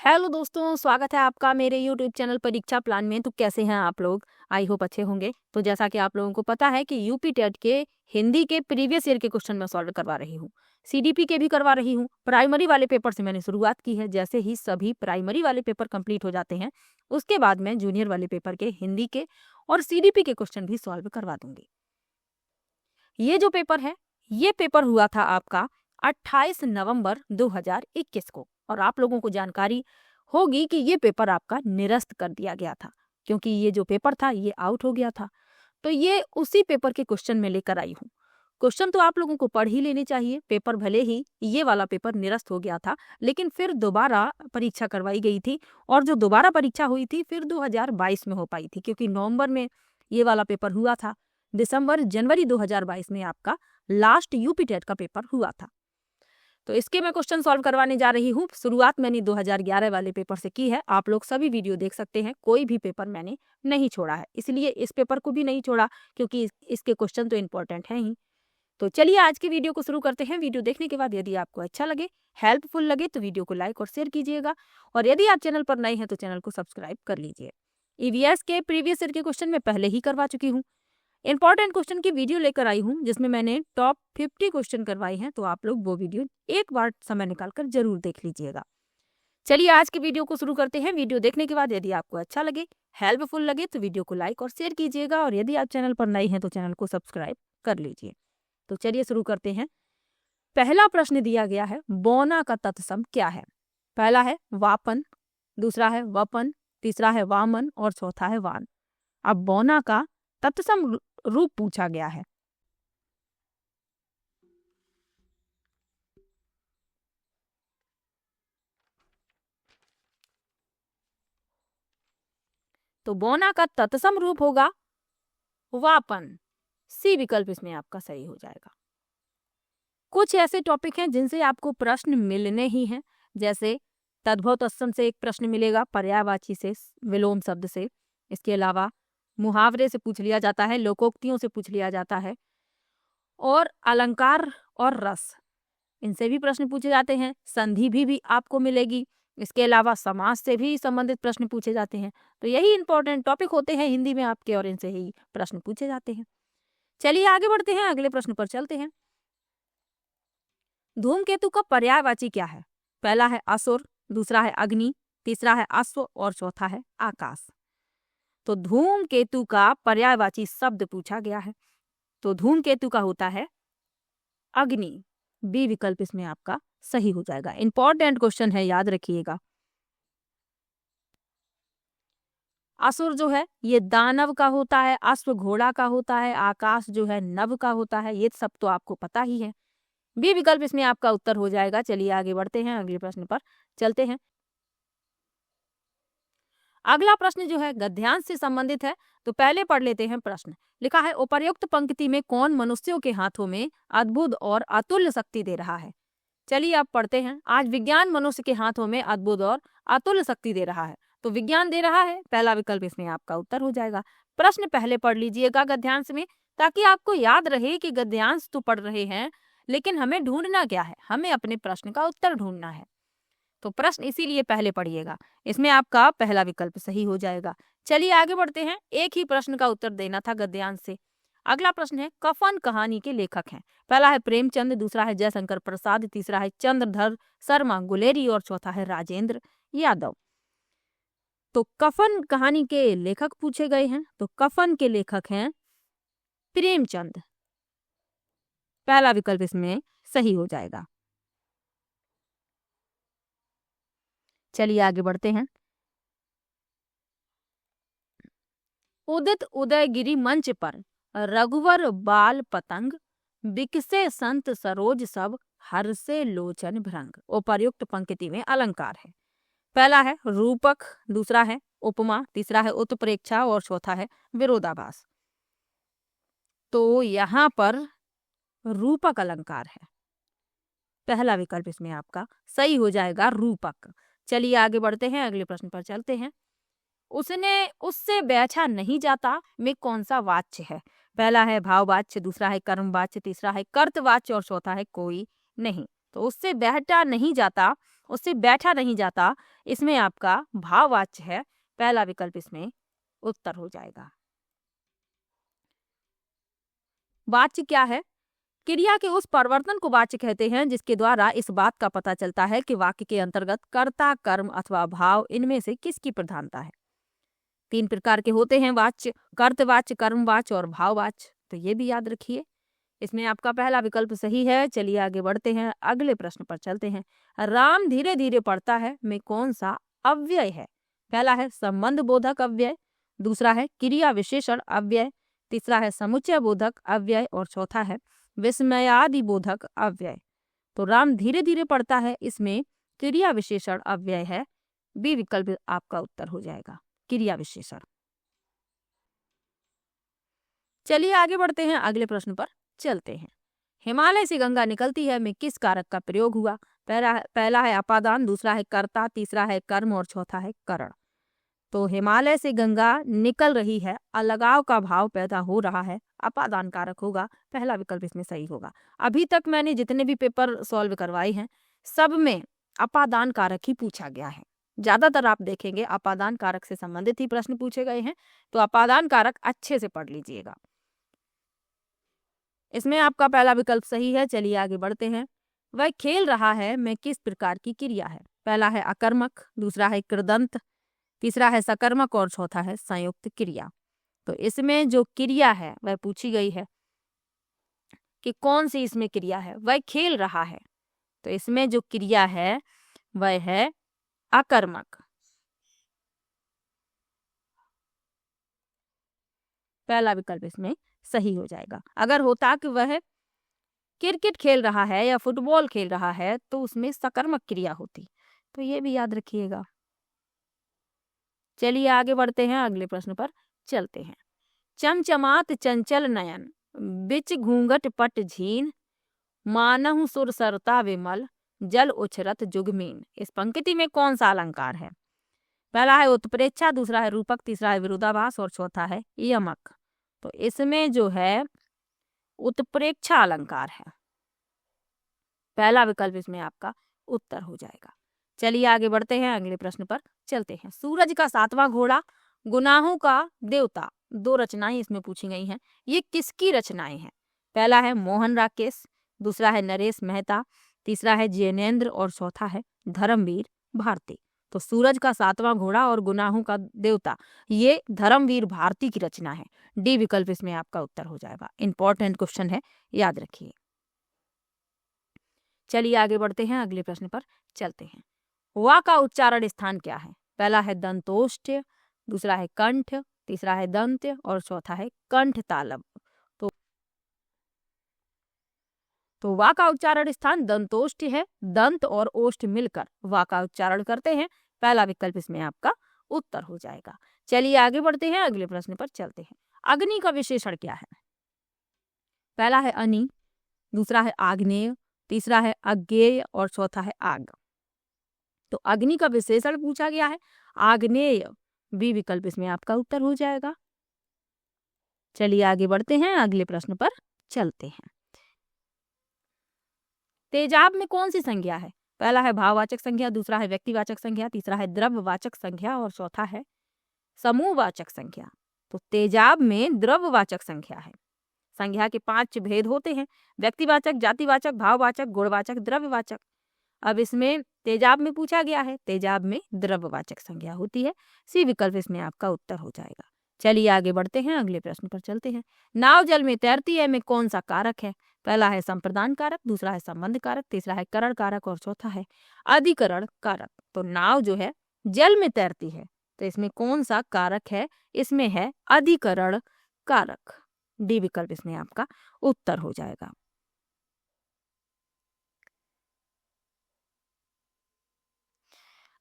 Hello दोस्तों, स्वागत है आपका मेरे यूट्यूब चैनल परीक्षा प्लान में। तो कैसे हैं आप लोग? आई होप अच्छे होंगे। तो जैसा कि आप लोगों को पता है कि यूपी टेट के हिंदी के प्रीवियस ईयर के क्वेश्चन मैं सॉल्व करवा रही हूँ, सीडीपी के भी करवा रही हूँ। प्राइमरी वाले पेपर से मैंने शुरुआत की है। जैसे ही सभी प्राइमरी वाले पेपर कंप्लीट हो जाते हैं, उसके बाद मैं जूनियर वाले पेपर के हिंदी के और सीडीपी के क्वेश्चन भी सॉल्व करवा दूंगी। ये जो पेपर है, ये पेपर हुआ था आपका 28 नवंबर 2021 को, और आप लोगों को जानकारी होगी कि ये पेपर आपका निरस्त कर दिया गया था, क्योंकि ये जो पेपर था ये आउट हो गया था। तो ये उसी पेपर के क्वेश्चन में लेकर आई हूँ। क्वेश्चन तो आप लोगों को पढ़ ही लेने चाहिए। पेपर भले ही ये वाला पेपर निरस्त हो गया था, लेकिन फिर दोबारा परीक्षा करवाई गई थी, और जो दोबारा परीक्षा हुई थी फिर 2022 में हो पाई थी, क्योंकि नवंबर में ये वाला पेपर हुआ था। दिसंबर जनवरी 2022 में आपका लास्ट यूपी टेट का पेपर हुआ था। तो इसके मैं क्वेश्चन सॉल्व करवाने जा रही हूँ। शुरुआत मैंने 2011 वाले पेपर से की है। आप लोग सभी वीडियो देख सकते हैं, कोई भी पेपर मैंने नहीं छोड़ा है, इसलिए इस पेपर को भी नहीं छोड़ा, क्योंकि इसके क्वेश्चन तो इम्पोर्टेंट हैं ही। तो चलिए आज की वीडियो को शुरू करते हैं। वीडियो देखने के बाद यदि आपको अच्छा लगे, हेल्पफुल लगे, तो वीडियो को लाइक और शेयर कीजिएगा, और यदि आप चैनल पर नए हैं तो चैनल को सब्सक्राइब कर लीजिए। ईवीएस के प्रीवियस ईयर के क्वेश्चन मैं पहले ही करवा चुकी हूँ। इंपॉर्टेंट क्वेश्चन की वीडियो लेकर आई हूँ, जिसमें मैंने टॉप 50 क्वेश्चन करवाए हैं। तो आप लोग वो वीडियो एक बार समय निकालकर जरूर देख लीजिएगा। चलिए आज की वीडियो को शुरू करते हैं। वीडियो देखने के बाद यदि आपको अच्छा लगे, हेल्पफुल लगे, तो वीडियो को लाइक और शेयर कीजिएगा, और यदि आप चैनल पर नए हैं तो चैनल को सब्सक्राइब कर लीजिए। तो चलिए शुरू करते हैं। पहला प्रश्न दिया गया है, बौना का तत्सम क्या है? पहला है वापन, दूसरा है वपन, तीसरा है वामन और चौथा है वान। अब बौना का तत्सम रूप पूछा गया है। तो बौना का तत्सम रूप होगा वापन। सी विकल्प इसमें आपका सही हो जाएगा। कुछ ऐसे टॉपिक हैं जिनसे आपको प्रश्न मिलने ही हैं, जैसे तद्भव तत्सम से एक प्रश्न मिलेगा, पर्यायवाची से, विलोम शब्द से। इसके अलावा मुहावरे से पूछ लिया जाता है, लोकोक्तियों से पूछ लिया जाता है, और अलंकार और रस, इनसे भी प्रश्न पूछे जाते हैं। संधि भी आपको मिलेगी। इसके अलावा समास से भी संबंधित प्रश्न पूछे जाते हैं। तो यही इंपॉर्टेंट टॉपिक होते हैं हिंदी में आपके, और इनसे ही प्रश्न पूछे जाते हैं। चलिए आगे बढ़ते हैं, अगले प्रश्न पर चलते हैं। धूमकेतु का पर्यायवाची क्या है? पहला है असुर, दूसरा है अग्नि, तीसरा है अश्व और चौथा है आकाश। तो धूमकेतु का पर्यायवाची शब्द पूछा गया है। तो धूमकेतु का होता है अग्नि। बी विकल्प इसमें आपका सही हो जाएगा। इंपॉर्टेंट क्वेश्चन है, याद रखिएगा। असुर जो है ये दानव का होता है, अश्व घोड़ा का होता है, आकाश जो है नभ का होता है। ये सब तो आपको पता ही है। बी विकल्प इसमें आपका उत्तर हो जाएगा। चलिए आगे बढ़ते हैं, अगले प्रश्न पर चलते हैं। अगला प्रश्न जो है गद्यांश से संबंधित है। तो पहले पढ़ लेते हैं प्रश्न। लिखा है, उपर्युक्त पंक्ति में कौन मनुष्यों के हाथों में अद्भुत और अतुल्य शक्ति दे रहा है? चलिए आप पढ़ते हैं। आज विज्ञान मनुष्य के हाथों में अद्भुत और अतुल्य शक्ति दे रहा है। तो विज्ञान दे रहा है, पहला विकल्प इसमें आपका उत्तर हो जाएगा। प्रश्न पहले पढ़ लीजिएगा गद्यांश में, ताकि आपको याद रहे कि गद्यांश तो पढ़ रहे हैं, लेकिन हमें ढूंढना क्या है? हमें अपने प्रश्न का उत्तर ढूंढना है। तो प्रश्न इसीलिए पहले पढ़िएगा। इसमें आपका पहला विकल्प सही हो जाएगा। चलिए आगे बढ़ते हैं। एक ही प्रश्न का उत्तर देना था गद्यांश से। अगला प्रश्न है, कफन कहानी के लेखक हैं। पहला है प्रेमचंद, दूसरा है जयशंकर प्रसाद, तीसरा है चंद्रधर शर्मा गुलेरी और चौथा है राजेंद्र यादव। तो कफन कहानी के लेखक पूछे गए हैं। तो कफन के लेखक हैं प्रेमचंद। पहला विकल्प इसमें सही हो जाएगा। चलिए आगे बढ़ते हैं। उदित उदयगिरी मंच पर रघुवर बाल पतंग, बिकसे संत सरोज सब, हर्षे लोचन भृंग। उपर्युक्त पंक्ति में अलंकार है। पहला है रूपक, दूसरा है उपमा, तीसरा है उत्प्रेक्षा और चौथा है विरोधाभास। तो यहाँ पर रूपक अलंकार है। पहला विकल्प इसमें आपका सही हो जाएगा, रूपक। चलिए आगे बढ़ते हैं, अगले प्रश्न पर चलते हैं। उसने उससे बैठा नहीं जाता में कौन सा वाच्य है? पहला है भाववाच्य, दूसरा है कर्मवाच्य, तीसरा है कर्तवाच्य और चौथा है कोई नहीं। तो उससे बैठा नहीं जाता उससे बैठा नहीं जाता, इसमें आपका भाववाच्य है। पहला विकल्प इसमें उत्तर हो जाएगा। वाच्य क्या है? क्रिया के उस परिवर्तन को वाच्य कहते हैं जिसके द्वारा इस बात का पता चलता है कि वाक्य के अंतर्गत कर्ता, कर्म अथवा भाव इनमें से किसकी प्रधानता है। 3 प्रकार के होते हैं वाच्य: कर्तवाच्य, कर्मवाच्य और भाववाच्य। तो ये भी याद रखिए। इसमें आपका पहला विकल्प सही है। चलिए आगे बढ़ते हैं, अगले प्रश्न पर चलते हैं। राम धीरे धीरे पढ़ता है में कौन सा अव्यय है? पहला है संबंध बोधक अव्यय, दूसरा है क्रिया विशेषण अव्यय, तीसरा है समुच्चय बोधक अव्यय और चौथा है विस्मयादि बोधक अव्यय। तो राम धीरे धीरे पढ़ता है, इसमें क्रिया विशेषण अव्यय है। बी विकल्प आपका उत्तर हो जाएगा, क्रिया विशेषण। चलिए आगे बढ़ते हैं, अगले प्रश्न पर चलते हैं। हिमालय से गंगा निकलती है में किस कारक का प्रयोग हुआ? पहला है अपादान, दूसरा है कर्ता, तीसरा है कर्म और चौथा है करण। तो हिमालय से गंगा निकल रही है, अलगाव का भाव पैदा हो रहा है, अपादान कारक होगा। पहला विकल्प इसमें सही होगा। अभी तक मैंने जितने भी पेपर सॉल्व करवाए हैं सब में अपादान कारक ही पूछा गया है। ज्यादातर आप देखेंगे अपादान कारक से संबंधित ही प्रश्न पूछे गए हैं, तो अपादान कारक अच्छे से पढ़ लीजिएगा। इसमें आपका पहला विकल्प सही है। चलिए आगे बढ़ते हैं। वह खेल रहा है में किस प्रकार की क्रिया है? पहला है अकर्मक, दूसरा है कृदंत, तीसरा है सकर्मक और चौथा है संयुक्त क्रिया। तो इसमें जो क्रिया है वह पूछी गई है कि कौन सी इसमें क्रिया है। वह खेल रहा है, तो इसमें जो क्रिया है वह है अकर्मक। पहला विकल्प इसमें सही हो जाएगा। अगर होता कि वह क्रिकेट खेल रहा है या फुटबॉल खेल रहा है तो उसमें सकर्मक क्रिया होती। तो ये भी याद रखिएगा। चलिए आगे बढ़ते हैं, अगले प्रश्न पर चलते हैं। चमचमात चंचल नयन, बिच घूंघट पट झीन, मानहु सुर सरता विमल, जल उछरत जुगमीन। इस पंक्ति में कौन सा अलंकार है? पहला है उत्प्रेक्षा, दूसरा है रूपक, तीसरा है विरोधाभास और चौथा है यमक। तो इसमें जो है उत्प्रेक्षा अलंकार है। पहला विकल्प इसमें आपका उत्तर हो जाएगा। चलिए आगे बढ़ते हैं, अगले प्रश्न पर चलते हैं। सूरज का 7वां घोड़ा, गुनाहों का देवता, 2 रचनाएं इसमें पूछी गई हैं। ये किसकी रचनाएं हैं? पहला है मोहन राकेश, दूसरा है नरेश मेहता, तीसरा है जैनेन्द्र और चौथा है धर्मवीर भारती। तो सूरज का 7वां घोड़ा और गुनाहों का देवता ये धर्मवीर भारती की रचना है। डी विकल्प इसमें आपका उत्तर हो जाएगा। इंपॉर्टेंट क्वेश्चन है, याद रखिए। चलिए आगे बढ़ते हैं, अगले प्रश्न पर चलते हैं। वा का उच्चारण स्थान क्या है? पहला है दंतोष्ठ, दूसरा है कंठ, तीसरा है दंत और चौथा है कंठ तालव। तो वा का उच्चारण स्थान दंतोष्ठ है। दंत और ओष्ठ मिलकर वा का उच्चारण करते हैं। पहला विकल्प इसमें आपका उत्तर हो जाएगा। चलिए आगे बढ़ते हैं, अगले प्रश्न पर चलते हैं। अग्नि का विशेषण क्या है? पहला है अनि, दूसरा है आग्नेय, तीसरा है अज्ञेय और चौथा है आग। तो अग्नि का विशेषण पूछा गया है, आग्नेय। बी विकल्प इसमें आपका उत्तर हो जाएगा। चलिए आगे बढ़ते हैं, अगले प्रश्न पर चलते हैं। तेजाब में कौन सी संज्ञा है? पहला है भाववाचक संज्ञा, दूसरा है व्यक्तिवाचक संज्ञा, तीसरा है द्रव्यवाचक संज्ञा और चौथा है समूहवाचक संज्ञा। तो तेजाब में द्रव्यवाचक संज्ञा है। संज्ञा के 5 भेद होते हैं: व्यक्तिवाचक, जातिवाचक, भाववाचक, गुणवाचक, द्रव्यवाचक। अब इसमें तेजाब में पूछा गया है, तेजाब में द्रव्यवाचक संज्ञा होती है। सी विकल्प इसमें आपका उत्तर हो जाएगा। चलिए आगे बढ़ते हैं, अगले प्रश्न पर चलते हैं। नाव जल में तैरती है में कौन सा कारक है? पहला है संप्रदान कारक, दूसरा है संबंध कारक, तीसरा है करण कारक और चौथा है अधिकरण कारक। तो नाव जो है जल में तैरती है, तो इसमें कौन सा कारक है? इसमें है अधिकरण कारक। डी विकल्प इसमें आपका उत्तर हो जाएगा।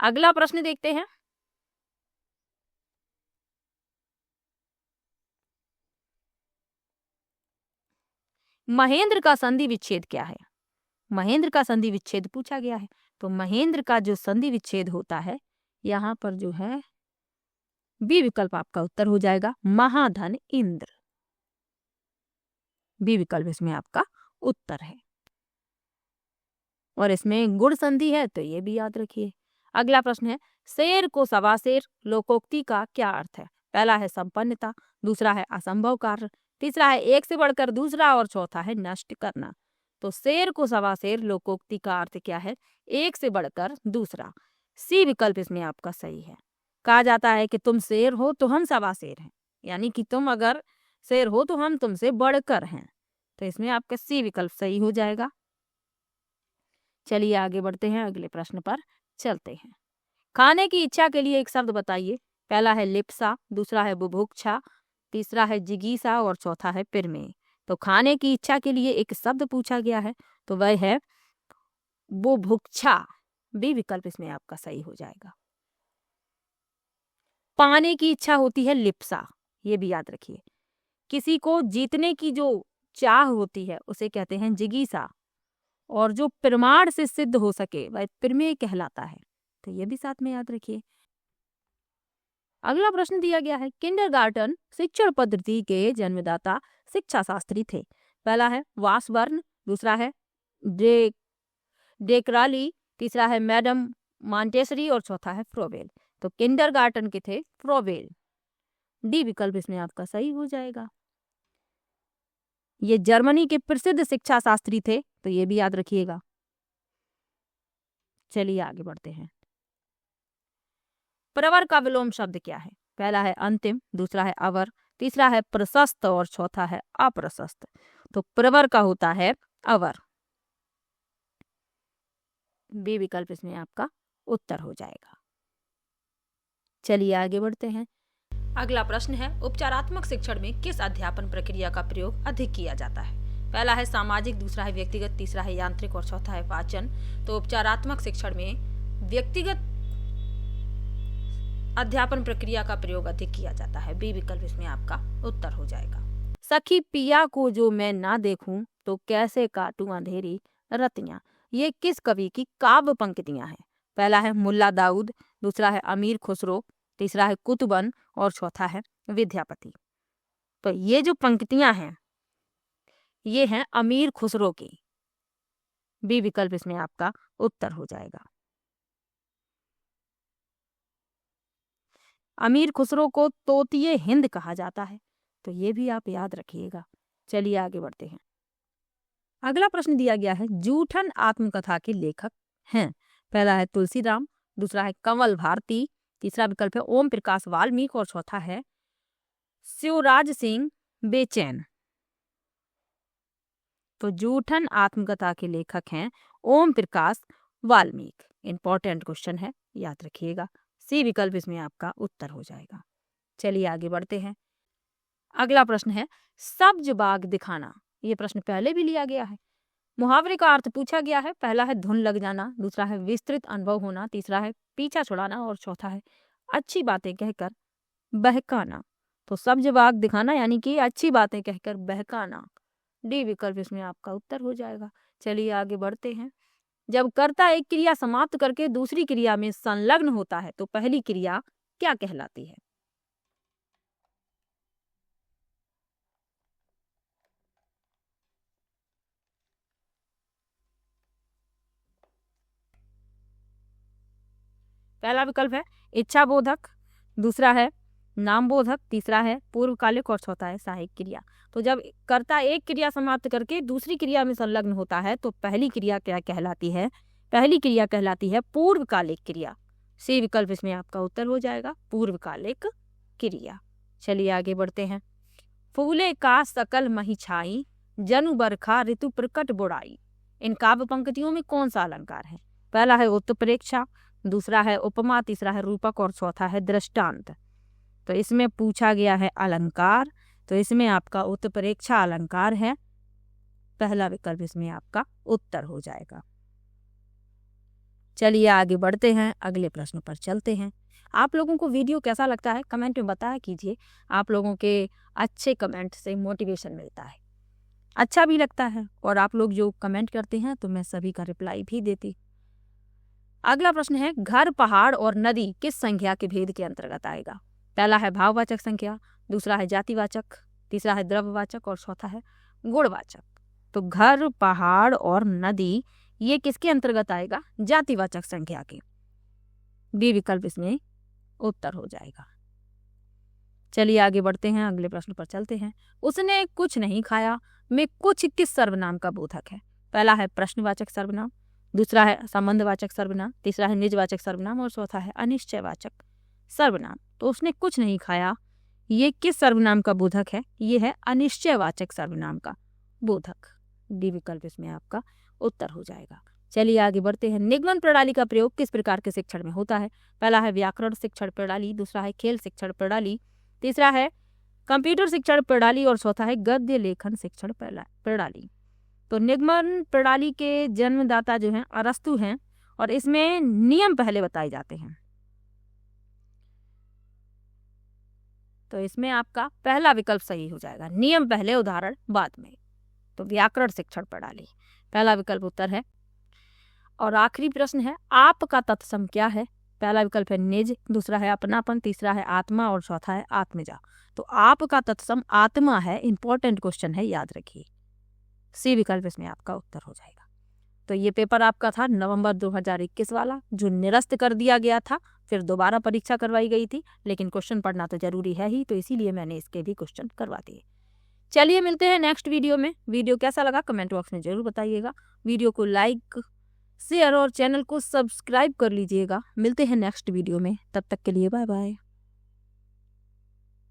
अगला प्रश्न देखते हैं। महेंद्र का संधि विच्छेद क्या है? महेंद्र का संधि विच्छेद पूछा गया है। तो महेंद्र का जो संधि विच्छेद होता है, यहाँ पर जो है बी विकल्प आपका उत्तर हो जाएगा, महाधन इंद्र। बी विकल्प इसमें आपका उत्तर है। और इसमें गुण संधि है, तो ये भी याद रखिए। अगला प्रश्न है, शेर को सवा शेर लोकोक्ति का क्या अर्थ है? पहला है संपन्नता, दूसरा है असंभव कार्य, तीसरा है एक से बढ़कर दूसरा और चौथा है नष्ट करना। तो शेर को सवा शेर लोकोक्ति का अर्थ क्या है? एक से बढ़कर दूसरा। सी विकल्प इसमें आपका सही है। कहा जाता है कि तुम शेर हो तो हम सवा शेर हैं, यानी कि तुम अगर शेर हो तो हम तुमसे बढ़कर हैं। तो इसमें आपका सी विकल्प सही हो जाएगा। चलिए आगे बढ़ते हैं, अगले प्रश्न पर चलते हैं। खाने की इच्छा के लिए एक शब्द बताइए। पहला है लिप्सा, दूसरा है बुभुक्षा, तीसरा है जिगीसा और चौथा है पिरमेय। तो खाने की इच्छा के लिए एक शब्द पूछा गया है, तो वह है बुभुक्षा। बी विकल्प इसमें आपका सही हो जाएगा। पाने की इच्छा होती है लिप्सा, ये भी याद रखिए। किसी को जीतने की जो चाह होती है उसे कहते हैं जिगीसा, और जो प्रमाण से सिद्ध हो सके वह पिरमेय कहलाता है। तो ये भी साथ में याद रखिए। अगला प्रश्न दिया गया है, किंडरगार्टन शिक्षण पद्धति के जन्मदाता शिक्षा शास्त्री थे। पहला है वासबर्न, दूसरा है डेक्राली, तीसरा है मैडम मॉन्टेसरी और चौथा है फ्रोवेल। तो किंडरगार्टन के थे फ्रोवेल। डी विकल्प इसमें आपका सही हो जाएगा। ये जर्मनी के प्रसिद्ध शिक्षा शास्त्री थे, तो ये भी याद रखिएगा। चलिए आगे बढ़ते हैं। प्रवर का विलोम शब्द क्या है? पहला है अंतिम, दूसरा है अवर, तीसरा है प्रशस्त और चौथा है अप्रशस्त। तो प्रवर का होता है अवर। बी विकल्प इसमें आपका उत्तर हो जाएगा। चलिए आगे बढ़ते हैं। अगला प्रश्न है, उपचारात्मक शिक्षण में किस अध्यापन प्रक्रिया का प्रयोग अधिक किया जाता है? पहला है सामाजिक, दूसरा है व्यक्तिगत, तीसरा है यांत्रिक और चौथा है वाचन। तो उपचारात्मक शिक्षण में व्यक्तिगत अध्यापन प्रक्रिया का प्रयोग अधिक किया जाता है। बी विकल्प इसमें आपका उत्तर हो जाएगा। सखी पिया को जो मैं ना देखूं तो कैसे काटूं अंधेरी रतियां, ये किस कवि की काव्य पंक्तियां हैं? पहला है मुल्ला दाऊद, दूसरा है अमीर खुसरो, तीसरा है कुतुबन और चौथा है विद्यापति। तो ये जो पंक्तियां हैं ये हैं अमीर खुसरो की। बी विकल्प इसमें आपका उत्तर हो जाएगा। अमीर खुसरो को तोतिए हिंद कहा जाता है, तो ये भी आप याद रखिएगा। चलिए आगे बढ़ते हैं। अगला प्रश्न दिया गया है, जूठन आत्मकथा के लेखक हैं। पहला है तुलसीराम, दूसरा है कंवल भारती, तीसरा विकल्प है ओम प्रकाश वाल्मीकि और चौथा है शिवराज सिंह बेचैन। तो जूठन आत्मकथा के लेखक हैं ओम प्रकाश वाल्मीकि। इंपॉर्टेंट क्वेश्चन है, याद रखिएगा। सी विकल्प इसमें आपका उत्तर हो जाएगा। चलिए आगे बढ़ते हैं। अगला प्रश्न है, सब्ज बाग दिखाना। ये प्रश्न पहले भी लिया गया है। मुहावरे का अर्थ पूछा गया है। पहला है धुन लग जाना, दूसरा है विस्तृत अनुभव होना, तीसरा है पीछा छुड़ाना और चौथा है अच्छी बातें कहकर बहकाना। तो सब्ज बाग दिखाना यानी कि अच्छी बातें कहकर बहकाना। डी विकल्प इसमें आपका उत्तर हो जाएगा। चलिए आगे बढ़ते हैं। जब कर्ता एक क्रिया समाप्त करके दूसरी क्रिया में संलग्न होता है तो पहली क्रिया क्या कहलाती है? पहला विकल्प है इच्छा बोधक, दूसरा है नाम बोधक, तीसरा है पूर्वकालिक और चौथा है सहायक क्रिया। तो जब कर्ता एक क्रिया समाप्त करके दूसरी क्रिया में संलग्न होता है तो पहली क्रिया क्या कहलाती है? पहली क्रिया कहलाती है पूर्वकालिक क्रिया। सी विकल्प इसमें आपका उत्तर हो जाएगा, पूर्वकालिक क्रिया। चलिए आगे बढ़ते हैं। फूले का सकल मही छाई, जनु बरखा ऋतु प्रकट बुराई। इन काव्य पंक्तियों में कौन सा अलंकार है? पहला है उत्प्रेक्षा, दूसरा है उपमा, तीसरा है रूपक और चौथा है दृष्टांत। तो इसमें पूछा गया है अलंकार, तो इसमें आपका उत्प्रेक्षा अलंकार है। पहला विकल्प इसमें आपका उत्तर हो जाएगा। चलिए आगे बढ़ते हैं, अगले प्रश्न पर चलते हैं। आप लोगों को वीडियो कैसा लगता है कमेंट में बताया कीजिए। आप लोगों के अच्छे कमेंट से मोटिवेशन मिलता है, अच्छा भी लगता है, और आप लोग जो कमेंट करते हैं तो मैं सभी का रिप्लाई भी देती। अगला प्रश्न है, घर पहाड़ और नदी किस संख्या के भेद के अंतर्गत आएगा? पहला है भाववाचक संख्या, दूसरा है जातिवाचक, तीसरा है द्रव्यवाचक और चौथा है गुणवाचक। तो घर पहाड़ और नदी ये किसके अंतर्गत आएगा? जातिवाचक संज्ञा के। बी विकल्प इसमें उत्तर हो जाएगा। चलिए आगे बढ़ते हैं, अगले प्रश्न पर चलते हैं। उसने कुछ नहीं खाया में कुछ किस सर्वनाम का बोधक है? पहला है प्रश्नवाचक सर्वनाम, दूसरा है संबंधवाचक सर्वनाम, तीसरा है निजवाचक सर्वनाम और चौथा है अनिश्चयवाचक सर्वनाम। तो उसने कुछ नहीं खाया, ये किस सर्वनाम का बोधक है? ये है अनिश्चयवाचक सर्वनाम का बोधक। डी विकल्प इसमें आपका उत्तर हो जाएगा। चलिए आगे बढ़ते हैं। निगमन प्रणाली का प्रयोग किस प्रकार के शिक्षण में होता है? पहला है व्याकरण शिक्षण प्रणाली, दूसरा है खेल शिक्षण प्रणाली, तीसरा है कंप्यूटर शिक्षण प्रणाली और चौथा है गद्य लेखन शिक्षण प्रणाली। तो निगमन प्रणाली के जन्मदाता जो हैं अरस्तु हैं और इसमें नियम पहले बताए जाते हैं। तो इसमें आपका पहला विकल्प सही हो जाएगा, नियम पहले उदाहरण बाद में। तो व्याकरण शिक्षण प्रणाली पहला विकल्प उत्तर है। और आखिरी प्रश्न है, आपका तत्सम क्या है? पहला विकल्प है निज, दूसरा है अपनापन, तीसरा है आत्मा और चौथा है आत्मजा। तो आपका तत्सम आत्मा है, इंपॉर्टेंट क्वेश्चन है, याद रखिए। सी विकल्प इसमें आपका उत्तर हो जाएगा। तो ये पेपर आपका था नवंबर 2021 वाला, जो निरस्त कर दिया गया था, फिर दोबारा परीक्षा करवाई गई थी, लेकिन क्वेश्चन पढ़ना तो जरूरी है ही, तो इसीलिए मैंने इसके भी क्वेश्चन करवा दिए। चलिए मिलते हैं नेक्स्ट वीडियो में। वीडियो कैसा लगा कमेंट बॉक्स में जरूर बताइएगा। वीडियो को लाइक, शेयर और चैनल को सब्सक्राइब कर लीजिएगा। मिलते हैं नेक्स्ट वीडियो में, तब तक के लिए बाय बाय।